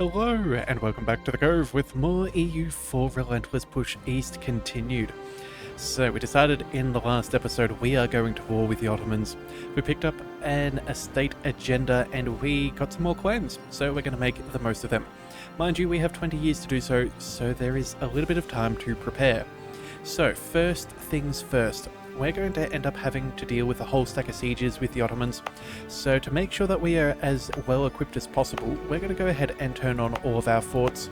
Hello, and welcome back to the Cove with more EU4 Relentless Push East continued. So we decided in the last episode we are going to war with the Ottomans. We picked up an estate agenda and we got some more claims, so we're going to make the most of them. Mind you, we have 20 years to do so, so there is a little bit of time to prepare. So first things first, we're going to end up having to deal with a whole stack of sieges with the Ottomans. So to make sure that we are as well equipped as possible, we're going to go ahead and turn on all of our forts,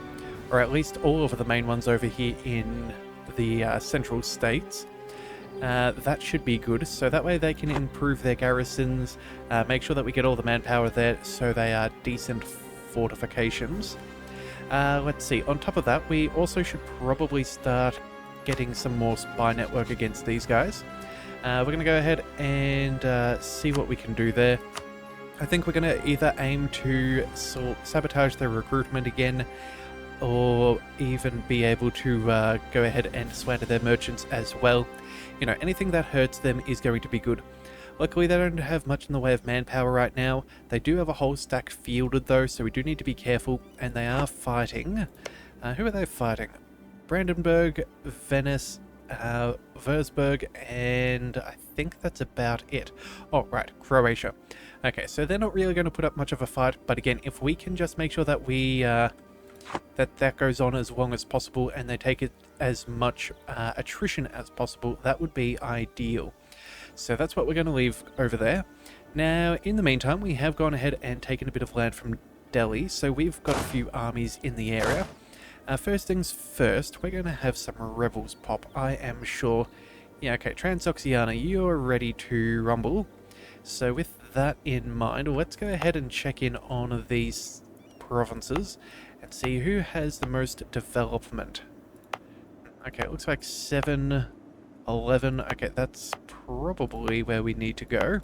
or at least all of the main ones over here in the central states. That should be good, so that way they can improve their garrisons, make sure that we get all the manpower there so they are decent fortifications. Let's see, on top of that, we also should probably start getting some more spy network against these guys. We're going to go ahead and see what we can do there. I think we're going to either aim to sabotage their recruitment again, or even be able to go ahead and slander their merchants as well. You know, anything that hurts them is going to be good. Luckily, they don't have much in the way of manpower right now. They do have a whole stack fielded though, so we do need to be careful, and they are fighting. Who are they fighting? Brandenburg, Venice, Würzburg, and I think that's about it. Oh, right, Croatia. Okay, so they're not really going to put up much of a fight, but again, if we can just make sure that we that goes on as long as possible and they take it as much attrition as possible, that would be ideal. So that's what we're going to leave over there. Now, in the meantime, we have gone ahead and taken a bit of land from Delhi, so we've got a few armies in the area. First things first, we're going to have some rebels pop, I am sure. Yeah, okay, Transoxiana, you're ready to rumble. So with that in mind, let's go ahead and check in on these provinces and see who has the most development. Okay, it looks like 7, 11. Okay, that's probably where we need to go.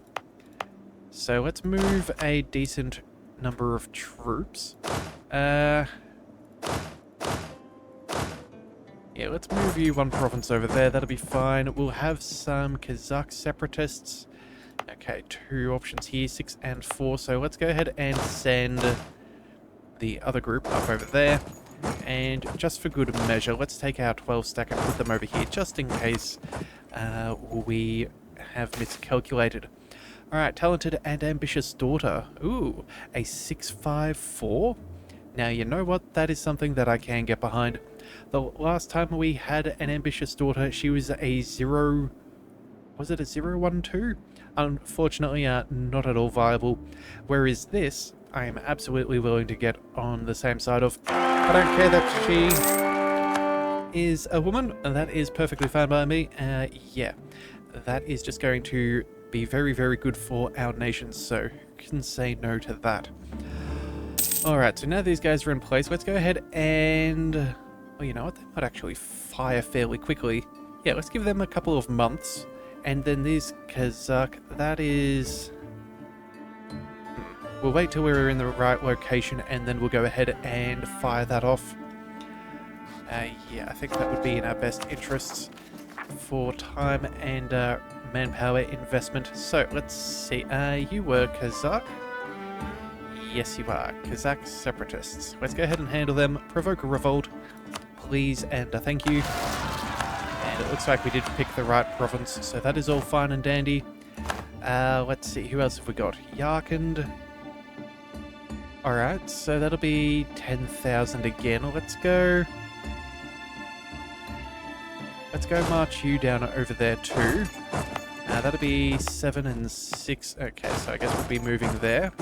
So let's move a decent number of troops. Yeah, let's move you one province over there, that'll be fine. We'll have some Kazakh separatists. Okay, 2 options here, 6 and 4, so let's go ahead and send the other group up over there. And just for good measure, let's take our 12 stack and put them over here, just in case we have miscalculated. Alright, talented and ambitious daughter. Ooh, a 654? Now, you know what? That is something that I can get behind. The last time we had an ambitious daughter, she was a 0... Was it a 012? Unfortunately, not at all viable. Whereas this, I am absolutely willing to get on the same side of. I don't care that she is a woman. That is perfectly fine by me. Yeah, that is just going to be very, very good for our nation. So, who can say no to that? Alright, so now these guys are in place. Let's go ahead and... Well, you know what? They might actually fire fairly quickly. Yeah, let's give them a couple of months. And then these Kazakh, that is... We'll wait till we're in the right location and then we'll go ahead and fire that off. Yeah, I think that would be in our best interests for time and manpower investment. So, let's see. You were Kazakh? Yes, you are. Kazakh separatists. Let's go ahead and handle them. Provoke a revolt, please, and thank you. And it looks like we did pick the right province, so that is all fine and dandy. Let's see, who else have we got? Yarkand. Alright, so that'll be 10,000 again. Let's go march you down over there too. That'll be 7 and 6. Okay, so I guess we'll be moving there.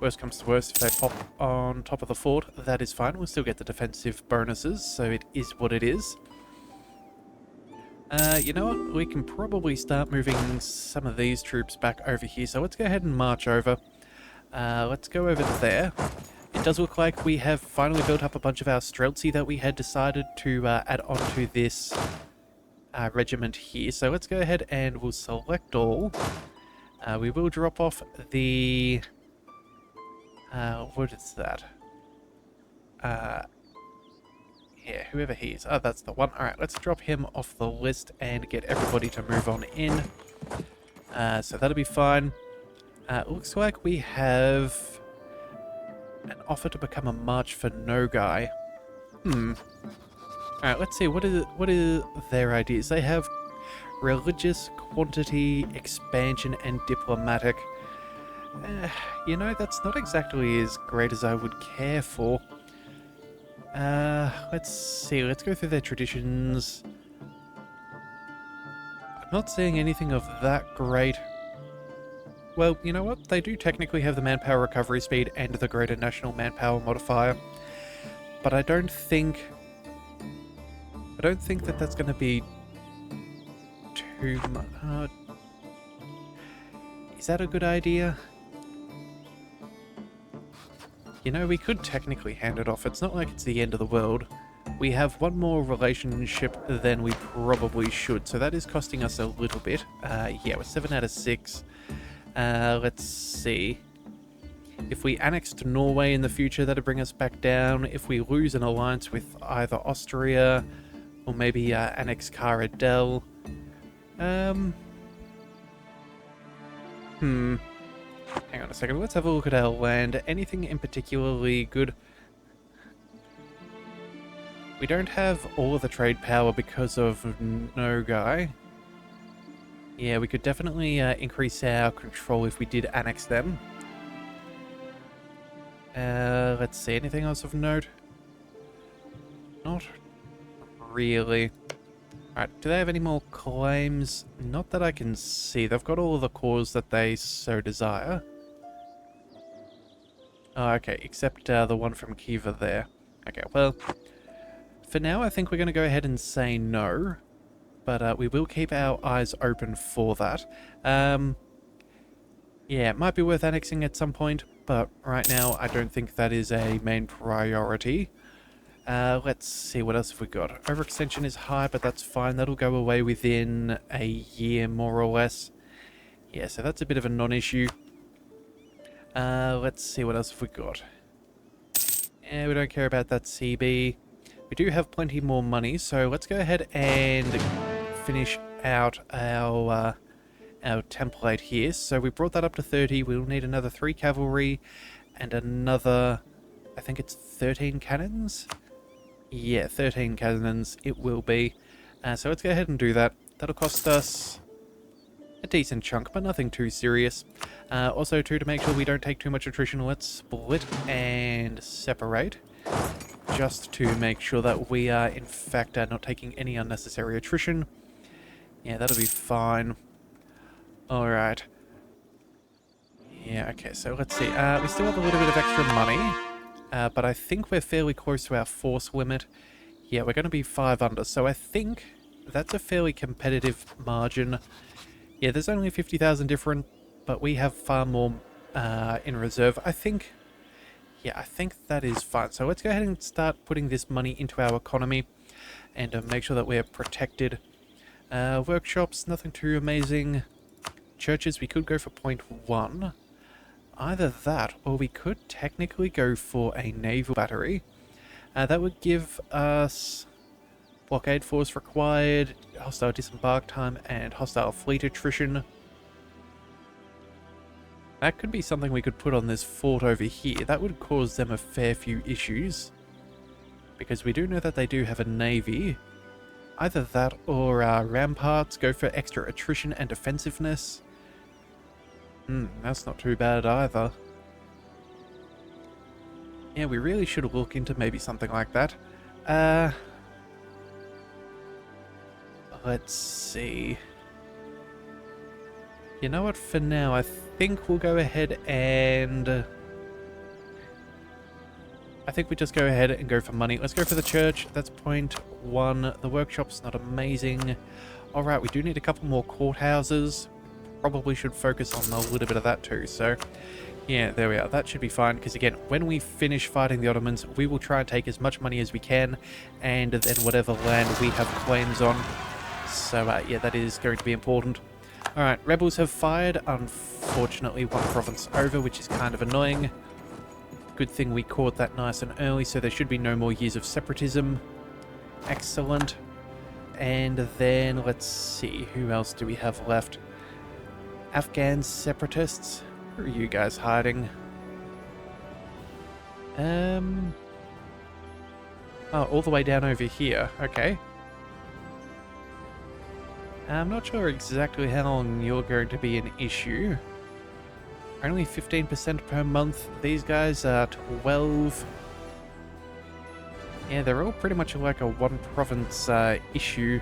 Worst comes to worst, if they pop on top of the fort, that is fine. We'll still get the defensive bonuses, so it is what it is. You know what? We can probably start moving some of these troops back over here, so let's go ahead and march over. Let's go over there. It does look like we have finally built up a bunch of our Streltsy that we had decided to add onto this regiment here. So let's go ahead and we'll select all. We will drop off the... what is that? Yeah, whoever he is. Oh, that's the one. Alright, let's drop him off the list and get everybody to move on in. So that'll be fine. Looks like we have An offer to become a march for no guy. Alright, let's see, what are their ideas? They have religious, quantity, expansion, and diplomatic. You know, that's not exactly as great as I would care for. Let's see, let's go through their traditions. I'm not seeing anything of that great. Well, you know what? They do technically have the manpower recovery speed and the greater national manpower modifier. But I don't think that that's going to be too much. Is that a good idea? You know, we could technically hand it off. It's not like it's the end of the world. We have one more relationship than we probably should, so that is costing us a little bit. Yeah, we're 7 out of 6. Let's see. If we annex to Norway in the future, that'll bring us back down. If we lose an alliance with either Austria or maybe annex Cara Del. Hang on a second. Let's have a look at our land. Anything in particularly good? We don't have all of the trade power because of no guy. Yeah, we could definitely increase our control if we did annex them. Let's see, anything else of note? Not really. Alright, do they have any more claims? Not that I can see. They've got all of the cores that they so desire. Oh, okay, except the one from Kiva there. Okay, well, for now I think we're going to go ahead and say no. But we will keep our eyes open for that. Yeah, it might be worth annexing at some point, but right now I don't think that is a main priority. Let's see, what else have we got? Overextension is high, but that's fine. That'll go away within a year, more or less. Yeah, so that's a bit of a non-issue. Let's see, what else have we got? Yeah, we don't care about that CB. We do have plenty more money, so let's go ahead and finish out our template here. So we brought that up to 30. We'll need another 3 cavalry and another, I think it's 13 cannons? Yeah, 13 cannons it will be. So let's go ahead and do that. That'll cost us a decent chunk, but nothing too serious. Also, too, to make sure we don't take too much attrition, let's split and separate. Just to make sure that we are, in fact, not taking any unnecessary attrition. Yeah, that'll be fine. Alright. Yeah, okay, so let's see. We still have a little bit of extra money. But I think we're fairly close to our force limit. Yeah, we're going to be 5 under, so I think that's a fairly competitive margin. Yeah, there's only 50,000 different, but we have far more in reserve. I think that is fine. So let's go ahead and start putting this money into our economy and make sure that we're protected. Workshops, nothing too amazing. Churches, we could go for 0.1. Either that, or we could technically go for a naval battery. That would give us blockade force required, hostile disembark time, and hostile fleet attrition. That could be something we could put on this fort over here. That would cause them a fair few issues. Because we do know that they do have a navy. Either that or ramparts go for extra attrition and defensiveness. That's not too bad either. Yeah, we really should look into maybe something like that. Let's see. You know what, for now, I think we'll go ahead and... I think we just go ahead and go for money. Let's go for the church. That's 0.1. The workshop's not amazing. Alright, we do need a couple more courthouses. Probably should focus on a little bit of that too. So, yeah, there we are. That should be fine. Because again, when we finish fighting the Ottomans, we will try and take as much money as we can. And then whatever land we have claims on. So, yeah, that is going to be important. Alright, rebels have fired. Unfortunately, one province over, which is kind of annoying. Good thing we caught that nice and early, so there should be no more years of separatism. Excellent. And then, let's see, who else do we have left? Afghan separatists? Where are you guys hiding? Oh, all the way down over here. Okay. I'm not sure exactly how long you're going to be an issue. Only 15% per month. These guys are 12. Yeah, they're all pretty much like a one province issue.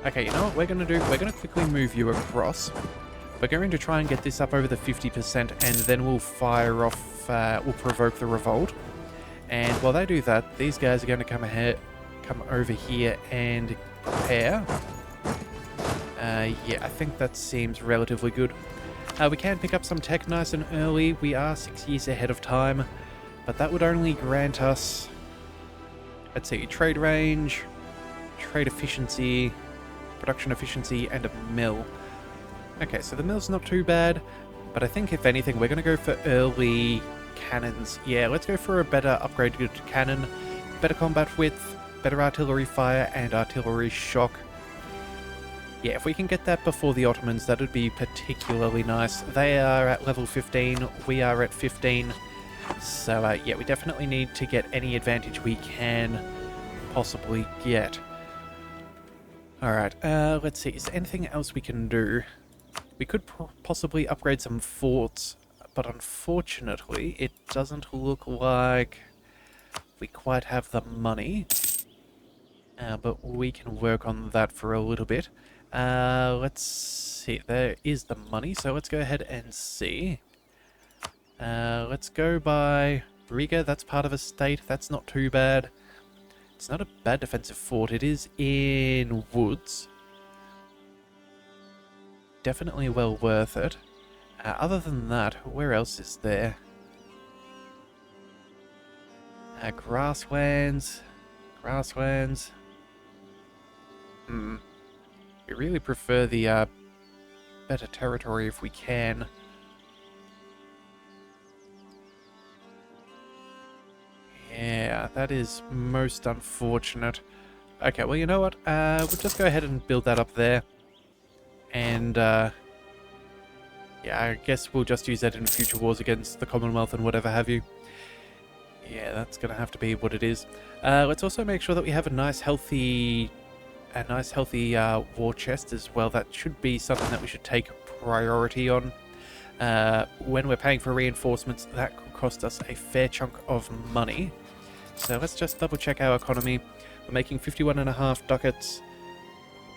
Okay, you know what we're going to do? We're going to quickly move you across. We're going to try and get this up over the 50%, and then we'll fire off, we'll provoke the revolt. And while they do that, these guys are going to come over here and prepare. Yeah, I think that seems relatively good. We can pick up some tech nice and early. We are 6 years ahead of time, but that would only grant us, let's see, trade range, trade efficiency, production efficiency, and a mill. Okay, so the mill's not too bad, but I think if anything, we're going to go for early cannons. Yeah, let's go for a better upgraded cannon, better combat width, better artillery fire, and artillery shock. Yeah, if we can get that before the Ottomans, that would be particularly nice. They are at level 15, we are at 15, so yeah, we definitely need to get any advantage we can possibly get. Alright, let's see, is there anything else we can do? We could possibly upgrade some forts, but unfortunately, it doesn't look like we quite have the money. But we can work on that for a little bit. Let's see, there is the money, so let's go ahead and see. Let's go by Riga, that's part of a state, that's not too bad. It's not a bad defensive fort, it is in woods. Definitely well worth it. Other than that, where else is there? Grasslands. Grasslands. We really prefer the better territory if we can. Yeah, that is most unfortunate. Okay, well, you know what? We'll just go ahead and build that up there. And, yeah, I guess we'll just use that in future wars against the Commonwealth and whatever have you. Yeah, that's gonna have to be what it is. Let's also make sure that we have a nice healthy war chest as well. That should be something that we should take priority on. When we're paying for reinforcements, that could cost us a fair chunk of money. So let's just double check our economy. We're making 51.5 ducats,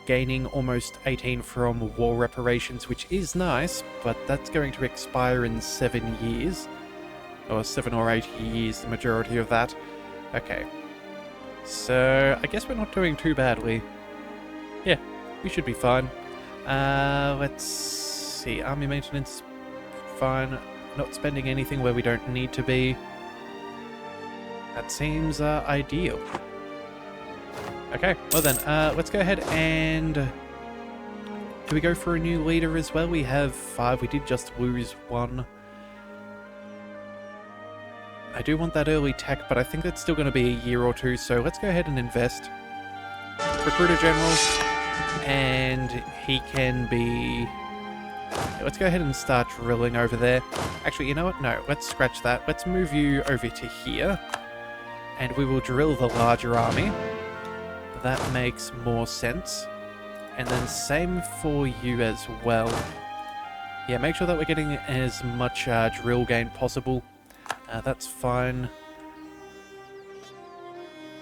gaining almost 18 from war reparations, which is nice, but that's going to expire in 7 years. Or 7 or 8 years, the majority of that. Okay. So, I guess we're not doing too badly. Yeah, we should be fine. Let's see. Army maintenance, fine. Not spending anything where we don't need to be. That seems ideal. Okay, well then, let's go ahead and... Do we go for a new leader as well? We have 5. We did just lose 1. I do want that early tech, but I think that's still going to be a year or 2, so let's go ahead and invest. Recruiter General, and he can be... Yeah, let's go ahead and start drilling over there. Actually, you know what? No, let's scratch that. Let's move you over to here, and we will drill the larger army. That makes more sense. And then same for you as well. Yeah, make sure that we're getting as much drill gain possible. That's fine.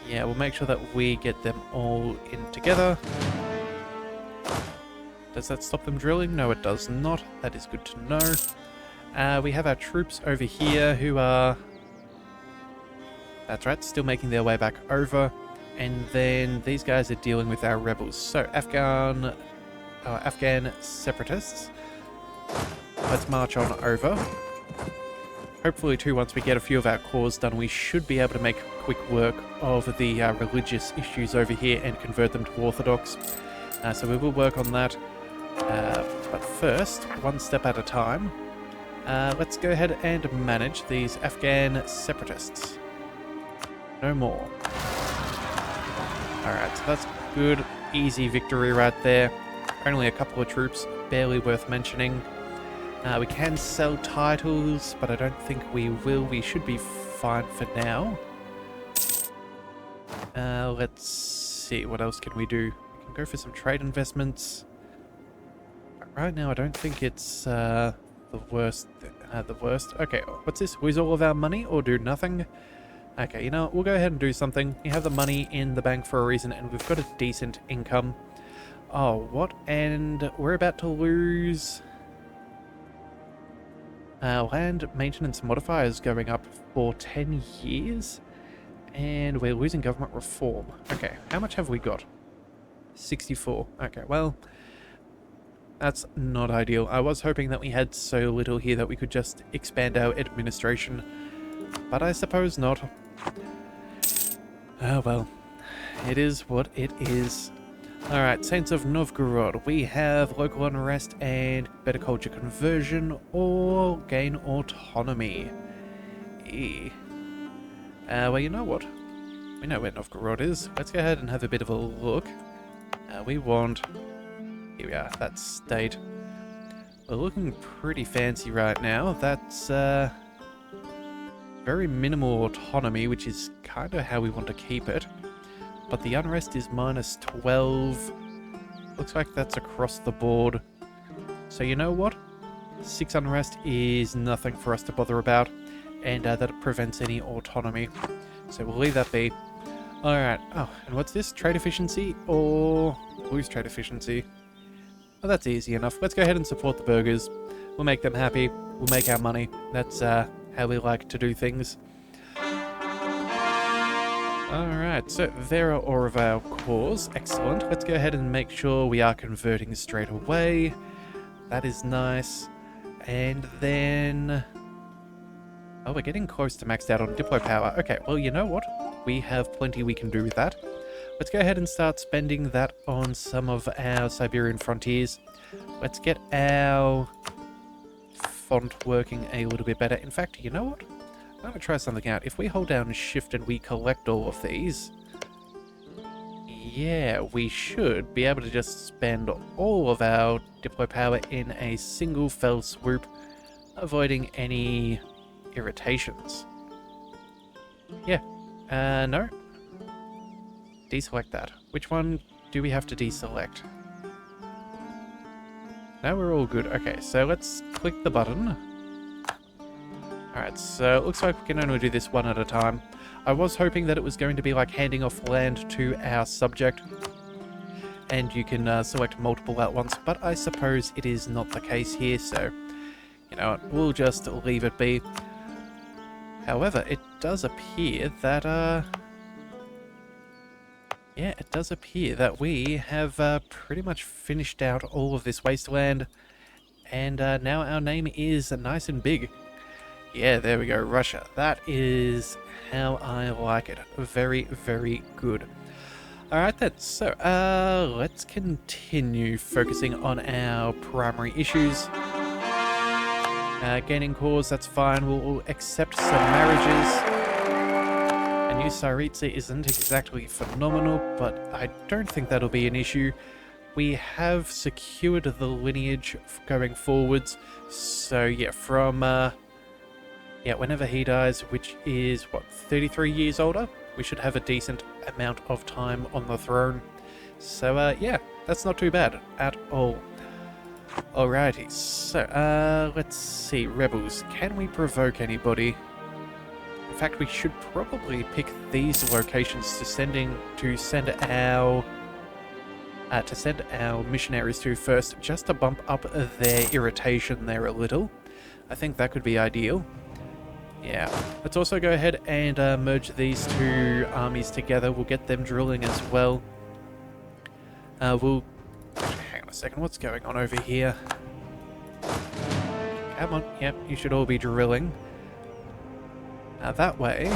Yeah, we'll make sure that we get them all in together. Does that stop them drilling? No, it does not. That is good to know. We have our troops over here who are... That's right, still making their way back over. And then these guys are dealing with our rebels. So, Afghan separatists. Let's march on over. Hopefully, too, once we get a few of our cores done, we should be able to make quick work of the religious issues over here and convert them to Orthodox. So we will work on that. But first, one step at a time, let's go ahead and manage these Afghan separatists. No more. Alright, so that's good, easy victory right there. Only a couple of troops, barely worth mentioning. We can sell titles, but I don't think we will. We should be fine for now. Let's see, what else can we do? We can go for some trade investments. But right now, I don't think it's the worst. Okay, what's this? Lose all of our money or do nothing? Okay, you know what? We'll go ahead and do something. We have the money in the bank for a reason, and we've got a decent income. Oh, what? And we're about to lose... land maintenance modifiers going up for 10 years. And we're losing government reform. Okay, how much have we got? 64. Okay, well, that's not ideal. I was hoping that we had so little here that we could just expand our administration, but I suppose not. Oh well, it is what it is. Alright, Saints of Novgorod. We have local unrest and better culture conversion or gain autonomy. Well, you know what? We know where Novgorod is. Let's go ahead and have a bit of a look. We want... Here we are, that state. We're looking pretty fancy right now. That's very minimal autonomy, which is kind of how we want to keep it. But the unrest is minus 12. Looks like that's across the board. So you know what? 6 unrest is nothing for us to bother about. And that prevents any autonomy. So we'll leave that be. Alright. Oh, and what's this? Trade efficiency or lose trade efficiency? Well, that's easy enough. Let's go ahead and support the burgers. We'll make them happy. We'll make our money. That's how we like to do things. Alright, so there are all of our cores. Excellent. Let's go ahead and make sure we are converting straight away. That is nice. And then... Oh, we're getting close to maxed out on Diplo power. Okay, well, you know what? We have plenty we can do with that. Let's go ahead and start spending that on some of our Siberian frontiers. Let's get our font working a little bit better. In fact, you know what? I'm going to try something out. If we hold down Shift and we collect all of these, yeah, we should be able to just spend all of our Diplo power in a single fell swoop, avoiding any irritations. Yeah. No. Deselect that. Which one do we have to deselect? Now we're all good. Okay, so let's click the button. Alright, so it looks like we can only do this one at a time. I was hoping that it was going to be like handing off land to our subject, and you can select multiple at once, but I suppose it is not the case here, so, you know what, we'll just leave it be. However, it does appear that, yeah, it does appear that we have pretty much finished out all of this wasteland, and now our name is nice and big. Yeah, there we go, Russia. That is how I like it. Very, very good. Alright then, so let's continue focusing on our primary issues. Gaining cores, that's fine. We'll accept some marriages. A new Tsaritsa isn't exactly phenomenal, but I don't think that'll be an issue. We have secured the lineage going forwards, so yeah, from yeah, whenever he dies, which is what, 33 years older, we should have a decent amount of time on the throne. So yeah, that's not too bad at all. Alrighty, so let's see, rebels, can we provoke anybody? In fact, we should probably pick these locations to send our missionaries to first, just to bump up their irritation there a little. I think that could be ideal. Yeah, let's also go ahead and merge these two armies together. We'll get them drilling as well. We'll... Hang on a second, what's going on over here? Come on, yep, you should all be drilling. That way,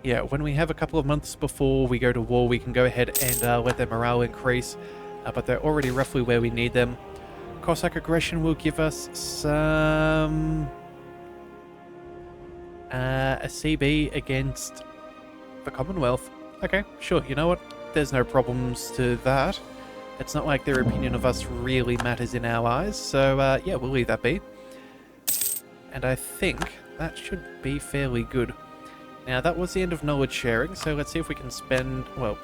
yeah, when we have a couple of months before we go to war, we can go ahead and let their morale increase. But they're already roughly where we need them. Cossack aggression will give us some... a CB against the Commonwealth. Okay, sure, you know what? There's no problems to that. It's not like their opinion of us really matters in our eyes, so yeah, we'll leave that be. And I think that should be fairly good. Now, that was the end of knowledge sharing, so let's see if we can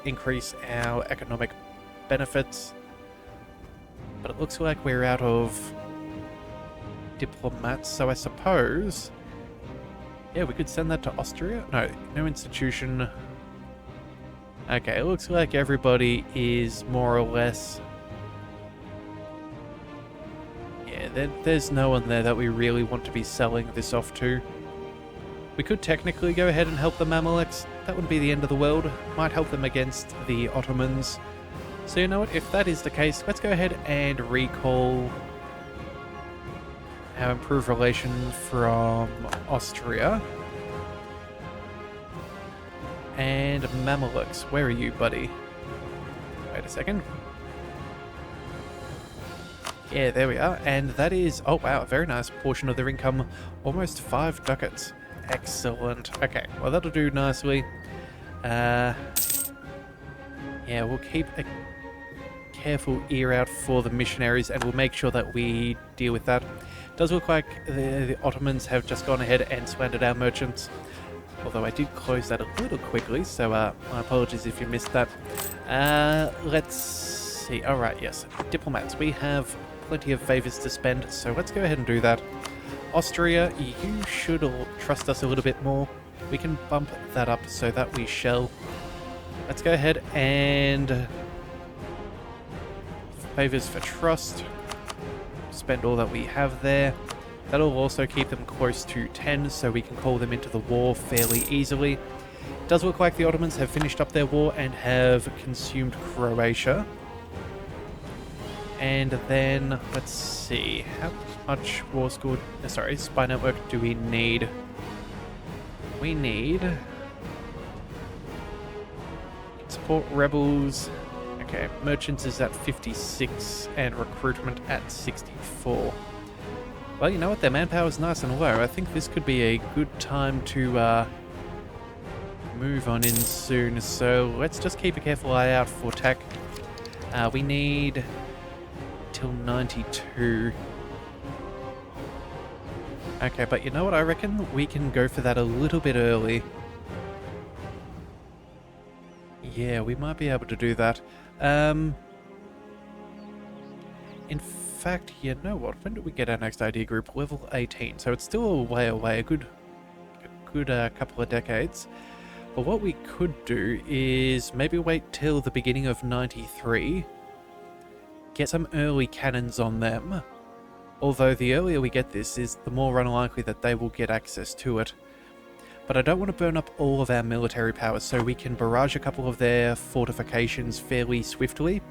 increase our economic benefits. But it looks like we're out of diplomats, so I suppose... Yeah, we could send that to Austria? No institution. Okay, it looks like everybody is more or less... Yeah, there's no one there that we really want to be selling this off to. We could technically go ahead and help the Mamelukes. That wouldn't be the end of the world. Might help them against the Ottomans. So you know what, if that is the case, let's go ahead and recall our improved relation from Austria. And Mamelukes, where are you, buddy? Wait a second. Yeah, there we are. And that is, oh wow, a very nice portion of their income. Almost 5 ducats. Excellent. Okay, well that'll do nicely. Yeah, we'll keep a careful ear out for the missionaries and we'll make sure that we deal with that. Does look like the Ottomans have just gone ahead and slandered our merchants. Although I did close that a little quickly, so my apologies if you missed that. Let's see. Alright, yes. Diplomats. We have plenty of favours to spend, so let's go ahead and do that. Austria, you should trust us a little bit more. We can bump that up so that we shall. Let's go ahead and... Favours for trust. Spend all that we have there. That'll also keep them close to 10, so we can call them into the war fairly easily. It does look like the Ottomans have finished up their war and have consumed Croatia. And then, let's see, how much war school, spy network do we need? We need... Support rebels. Okay, merchants is at 56 and recruitment at 64. Well, you know what? Their manpower is nice and low. I think this could be a good time to move on in soon. So let's just keep a careful eye out for tech. We need till 92. Okay, but you know what? I reckon we can go for that a little bit early. Yeah, we might be able to do that. In fact, you know what? When do we get our next idea group? Level 18. So it's still a way away, a good couple of decades. But what we could do is maybe wait till the beginning of 93, get some early cannons on them. Although the earlier we get this, is the more unlikely that they will get access to it. But I don't want to burn up all of our military power, so we can barrage a couple of their fortifications fairly swiftly.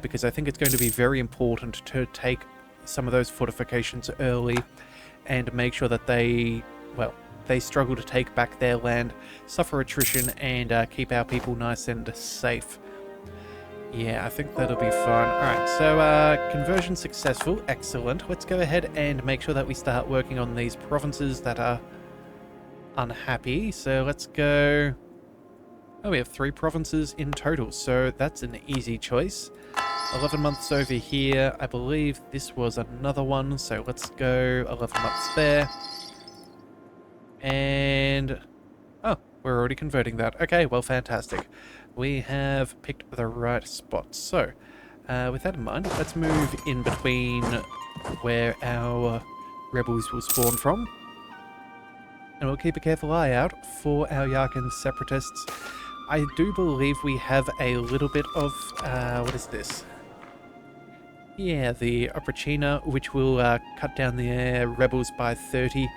Because I think it's going to be very important to take some of those fortifications early and make sure that they struggle to take back their land, suffer attrition, and keep our people nice and safe. Yeah, I think that'll be fun. Alright, so conversion successful. Excellent. Let's go ahead and make sure that we start working on these provinces that are unhappy. So let's go... Oh, we have 3 provinces in total, so that's an easy choice. 11 months over here. I believe this was another one, so let's go 11 months there. And... oh, we're already converting that. Okay, well, fantastic. We have picked the right spot. So, with that in mind, let's move in between where our rebels will spawn from. And we'll keep a careful eye out for our Yarkan separatists. I do believe we have a little bit of, what is this? Yeah, the Oprachina, which will cut down the rebels by 30.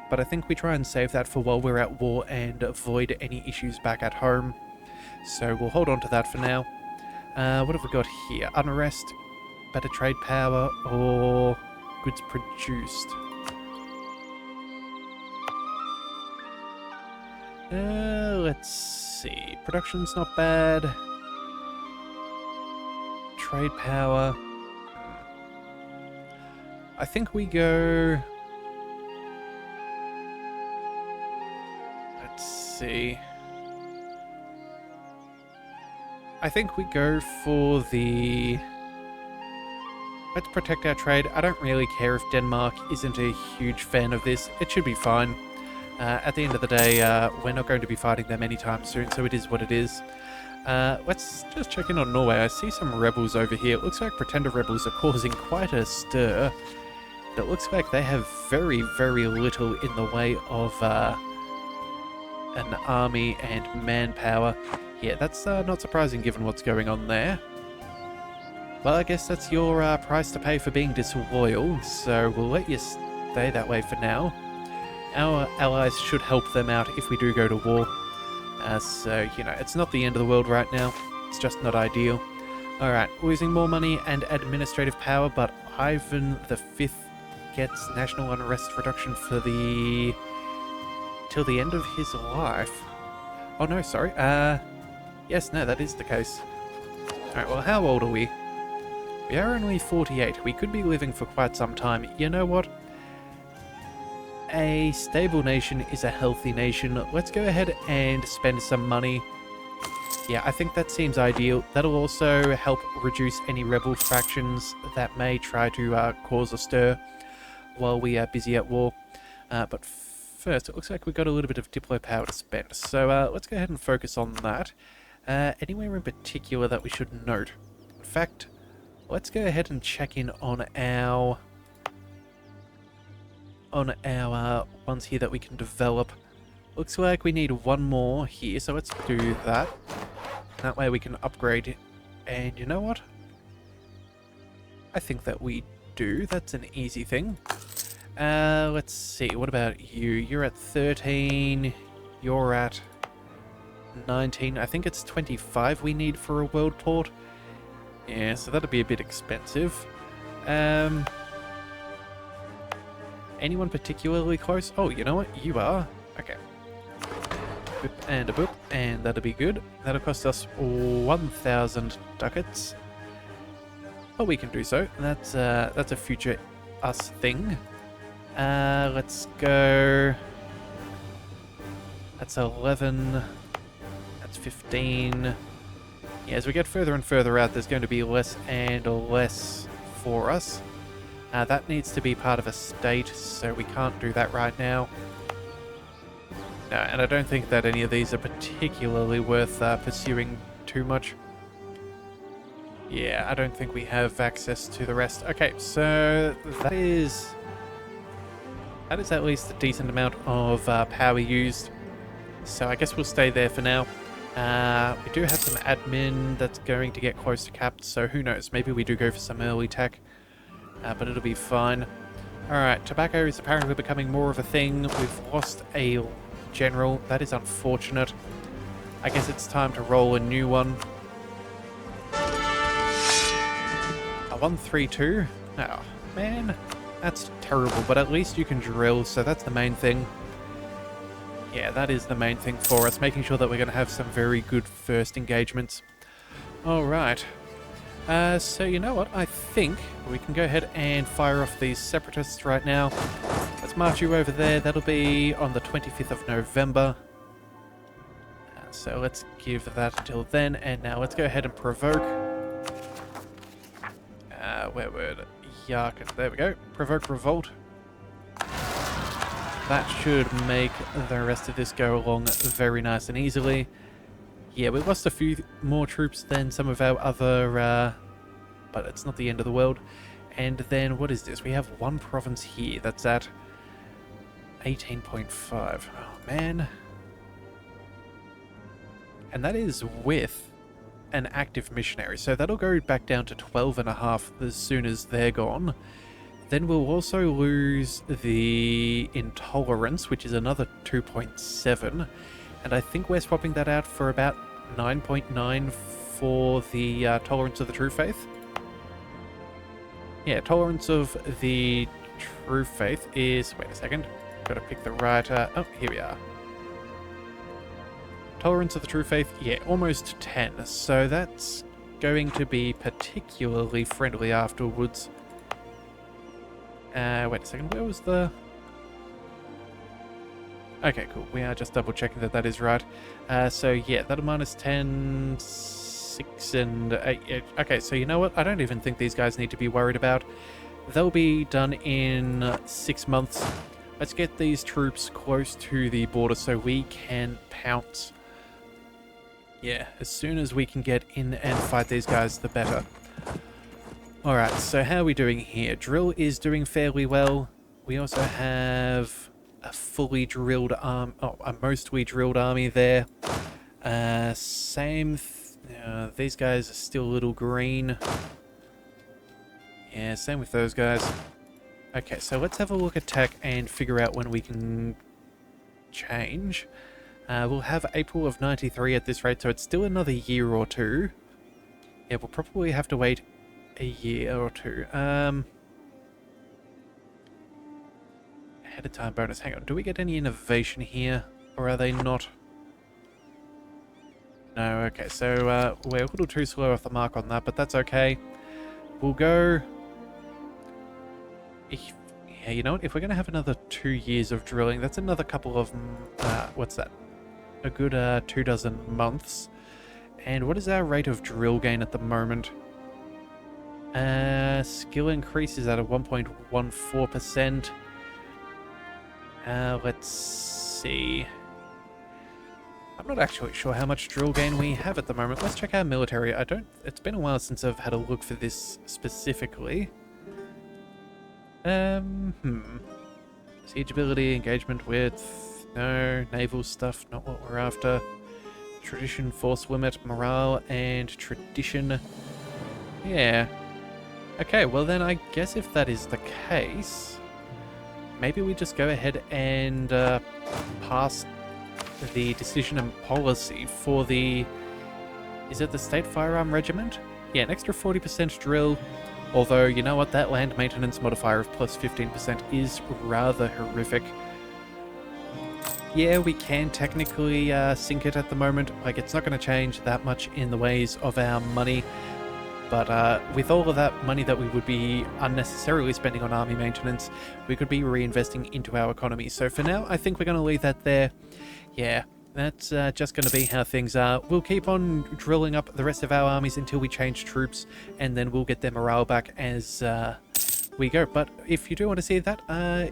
But I think we try and save that for while we're at war and avoid any issues back at home. So we'll hold on to that for now. What have we got here? Unrest, better trade power, or goods produced? Let's see. Production's not bad. Trade power. I think we go... let's see. I think we go for the... Let's protect our trade. I don't really care if Denmark isn't a huge fan of this. It should be fine. At the end of the day, we're not going to be fighting them anytime soon, so it is what it is. Let's just check in on Norway. I see some rebels over here. It looks like pretender rebels are causing quite a stir. But it looks like they have very, very little in the way of an army and manpower. Yeah, that's not surprising given what's going on there. Well, I guess that's your price to pay for being disloyal, so we'll let you stay that way for now. Our allies should help them out if we do go to war. So, you know, it's not the end of the world right now. It's just not ideal. Alright, losing more money and administrative power, but Ivan V gets national unrest reduction for the... till the end of his life. Oh no, sorry. Yes, no, that is the case. Alright, well, how old are we? We are only 48. We could be living for quite some time. You know what? A stable nation is a healthy nation. Let's go ahead and spend some money. Yeah, I think that seems ideal. That'll also help reduce any rebel factions that may try to cause a stir while we are busy at war. But first, it looks like we've got a little bit of diplo power to spend. So let's go ahead and focus on that. Anywhere in particular that we should note? In fact, let's go ahead and check in on our ones here that we can develop. Looks like we need one more here, so let's do that. That way we can upgrade. And you know what? I think that we do. That's an easy thing. Let's see. What about you? You're at 13. You're at 19. I think it's 25 we need for a world port. Yeah, so that'll be a bit expensive. Anyone particularly close? Oh, you know what? You are. Okay. Boop and a boop, and that'll be good. That'll cost us 1,000 ducats. But we can do so. That's a future us thing. Let's go. That's 11. That's 15. Yeah, as we get further and further out, there's going to be less and less for us. That needs to be part of a state, so we can't do that right now. No, and I don't think that any of these are particularly worth pursuing too much. Yeah, I don't think we have access to the rest. Okay, so that is at least a decent amount of power used. So I guess we'll stay there for now. We do have some admin that's going to get close to capped, so who knows, maybe we do go for some early tech. But it'll be fine. Alright, tobacco is apparently becoming more of a thing. We've lost a general. That is unfortunate. I guess it's time to roll a new one. A 132? Oh, man. That's terrible, but at least you can drill, so that's the main thing. Yeah, that is the main thing for us, making sure that we're going to have some very good first engagements. Alright. So you know what, I think we can go ahead and fire off these separatists right now. Let's march you over there. That'll be on the 25th of November. So let's give that until then, and now let's go ahead and provoke. Where would Yarkin? There we go. Provoke revolt. That should make the rest of this go along very nice and easily. Yeah, we lost a few more troops than some of our other, but it's not the end of the world. And then, what is this? We have one province here that's at 18.5. Oh, man. And that is with an active missionary. So that'll go back down to 12.5 as soon as they're gone. Then we'll also lose the intolerance, which is another 2.7. And I think we're swapping that out for about 9.9 for the tolerance of the true faith. Yeah, tolerance of the true faith is... Wait a second. Gotta pick the right... oh, here we are. Tolerance of the true faith, yeah, almost 10. So that's going to be particularly friendly afterwards. Wait a second, where was the... Okay, cool. We are just double checking that that is right. So yeah, that'll minus 10... 6 and 8. Okay, so you know what? I don't even think these guys need to be worried about. They'll be done in 6 months. Let's get these troops close to the border so we can pounce. Yeah, as soon as we can get in and fight these guys, the better. Alright, so how are we doing here? Drill is doing fairly well. We also have a fully drilled a mostly drilled army there. These guys are still a little green. Yeah, same with those guys. Okay, so let's have a look at tech and figure out when we can change. We'll have April of 93 at this rate, so it's still another year or two. Yeah, we'll probably have to wait a year or two. Ahead of time bonus. Hang on, do we get any innovation here? Or are they not? No, okay, so we're a little too slow off the mark on that, but that's okay. We'll go... Yeah, you know what? If we're going to have another 2 years of drilling, that's another couple of... what's that? A good 24 months. And what is our rate of drill gain at the moment? Skill increase is at a 1.14%. Let's see. I'm not actually sure how much drill gain we have at the moment. Let's check our military. It's been a while since I've had a look for this specifically. Siege ability, engagement width, no. Naval stuff, not what we're after. Tradition, force limit, morale, and tradition. Yeah. Okay, well then I guess if that is the case, maybe we just go ahead and pass the decision and policy for the... Is it the State Firearm Regiment? Yeah, an extra 40% drill. Although, you know what, that land maintenance modifier of plus 15% is rather horrific. Yeah, we can technically sink it at the moment. Like, it's not going to change that much in the ways of our money. But with all of that money that we would be unnecessarily spending on army maintenance, we could be reinvesting into our economy. So for now, I think we're going to leave that there. Yeah, that's just going to be how things are. We'll keep on drilling up the rest of our armies until we change troops, and then we'll get their morale back as we go. But if you do want to see that,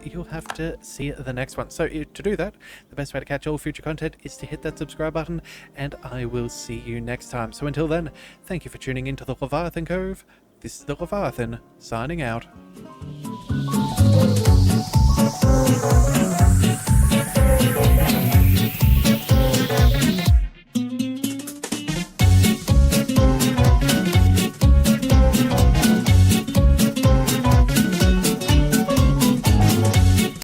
you'll have to see the next one. So to do that, the best way to catch all future content is to hit that subscribe button, and I will see you next time. So until then, thank you for tuning into the Leviathan Cove. This is the Leviathan, signing out.